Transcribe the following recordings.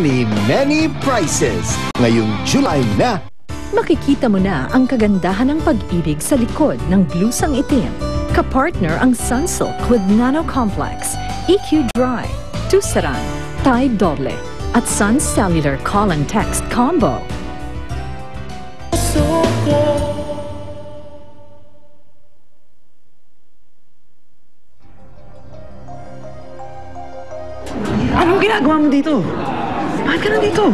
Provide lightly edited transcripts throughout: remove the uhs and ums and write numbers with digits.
Many prizes. Ngayong July na. Makikita mo na ang kagandahan ng pag-ibig sa likod ng blusang itim. Kapartner ang Sunsilk with Nano Complex, EQ Dry, Tusaran, Tide Doble, at Sun Cellular Call and Text Combo. Anong ginagawa mo dito? Bakit ka na dito?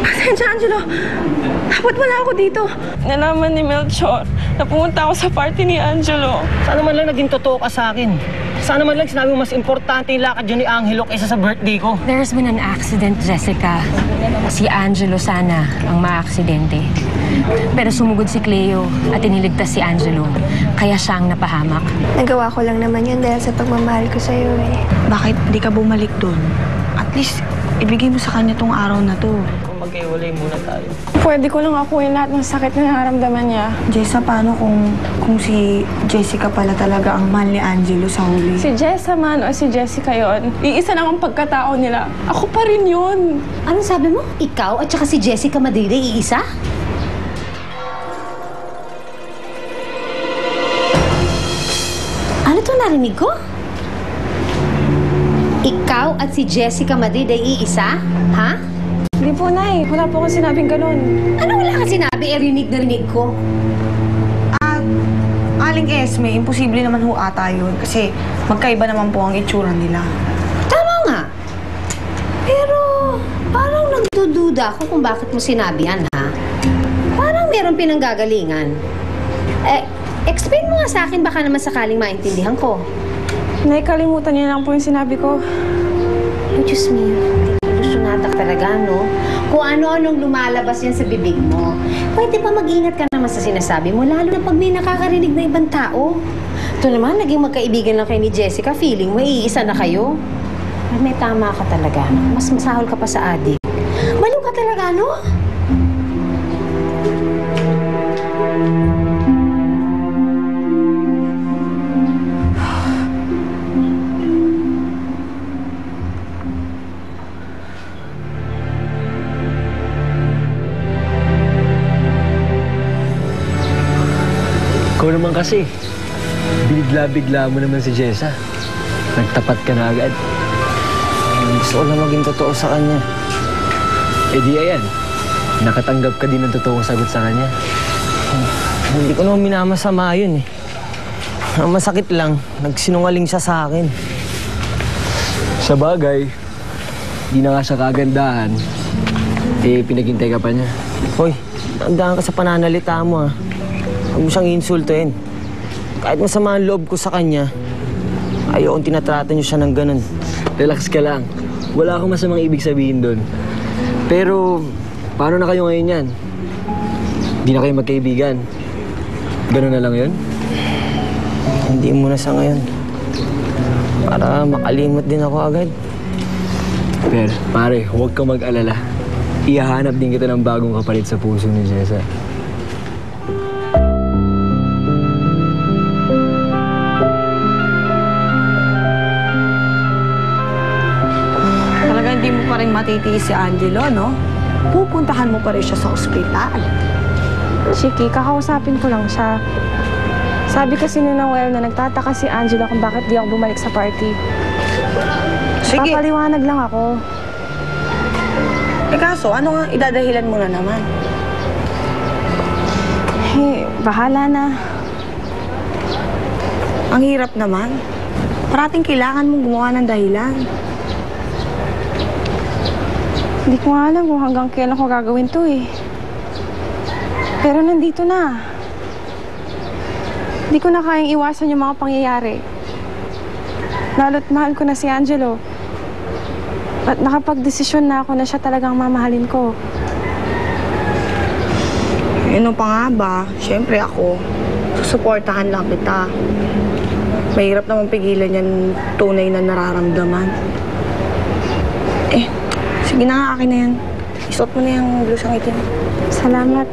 Pasensya, Angelo. Dapat wala ako dito. Nalaman ni Melchor na pumunta ako sa party ni Angelo. Sana man lang naging totoo ka sa akin. Sana man lang sinabi mo mas importante yung lakad yun ni Angelo kaysa sa birthday ko. There's been an accident, Jessica. Si Angelo sana ang maaksidente. Pero sumugod si Cleo at iniligtas si Angelo. Kaya siya ang napahamak. Nagawa ko lang naman yun dahil sa pagmamahal ko sa'yo eh. Bakit di ka bumalik doon? At least, ibigay mo sa kanya tong araw na to. Kung magkaiwalay muna tayo. Pwede ko lang akuin lahat ng sakit na nararamdaman niya. Jessa, paano kung si Jessica pala talaga ang mahal ni Angelo sa huli? Si Jessa man o si Jessica yon, iisa lang ang pagkatao nila. Ako pa rin yun. Anong sabi mo? Ikaw at saka si Jessica Madrid iisa? Ano to narinig ko? Ikaw at si Jessica Madrid ay iisa? Ha? Hindi po, Nay. Wala po akong sinabing ganun. Ano wala kang sinabi? Rinig na rinig ko. Aling Esme, imposible naman ho ata yun kasi magkaiba naman po ang itsura nila. Tama nga. Pero parang nagdududa ako kung bakit mo sinabi yan, ha? Parang meron pinanggagalingan. Explain mo nga sa akin, baka naman sakaling maintindihan ko. Nay, kalimutan niya lang po yung sinabi ko. Oh, Diyos mio. Lusunatak talaga, no? Kung ano-anong lumalabas yan sa bibig mo. Pwede pa mag-ingat ka naman sa sinasabi mo, lalo na pag may nakakarinig na ibang tao. Ito naman, naging magkaibigan lang kayo ni Jessica. Feeling mo, iisa na kayo. May tama ka talaga. Mas masahol ka pa sa adik. Baliw ka talaga, no? Ikaw naman kasi, bigla-bigla mo naman si Jessa. Nagtapat ka na agad. Gusto ko lang maging totoo sa kanya. Eh di ayan, nakatanggap ka din ng totoong sagot sa kanya. Hindi ko naman minamasama yun eh. Ang masakit lang, nagsinungaling siya sa akin. Sa bagay, di na nga siya kagandahan. Eh, pinaghintay ka pa niya. Hoy, tandaan ka sa pananalita mo ah. Huwag mo siyang insultuin. Kahit masama ang loob ko sa kanya, ayokong tinatrata niyo siya ng ganun. Relax ka lang. Wala akong masamang ibig sabihin doon. Pero, paano na kayo ngayon yan? Di na kayo magkaibigan. Ganun na lang yun? Hindi muna sa ngayon. Para makalimot din ako agad. Pero, pare, huwag kang mag-alala. Ihahanap din kita ng bagong kapalit sa puso ni Jessa. Hindi mo pa rin matitiis si Angelo, no? Pupuntahan mo pa rin siya sa ospital. Chiki, kakausapin ko lang siya. Sabi kasi ni Noel na nagtataka si Angelo kung bakit di ako bumalik sa party. Sige. Papaliwanag lang ako. Kaso, ano nga idadahilan mo na naman? Bahala na. Ang hirap naman. Parating kailangan mong gumawa ng dahilan. Hindi ko alam kung hanggang kailan ko gagawin to eh. Pero nandito na. Hindi ko na kayang iwasan yung mga pangyayari. Lalo't mahal ko na si Angelo. At nakapag-desisyon na ako na siya talagang mamahalin ko. Ano pa nga ba? Siyempre ako, susuportahan lang kita. Mahirap naman pigilan yan tunay na nararamdaman. Sige na nga, akin na yan. Isuot mo na yung blusang itim. Salamat.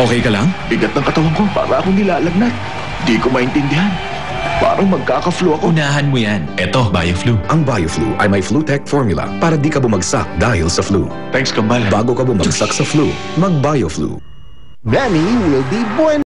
Okay ka lang? Bigat ng katawan ko, para akong nilalagnat. Di ko maintindihan. Parang magkaka-flu ako. Unahan mo yan. Eto, BioFlu. Ang BioFlu ay may FluTech formula para di ka bumagsak dahil sa flu. Thanks, Kambal. Bago ka bumagsak sa flu, mag-BioFlu. Nanny will be born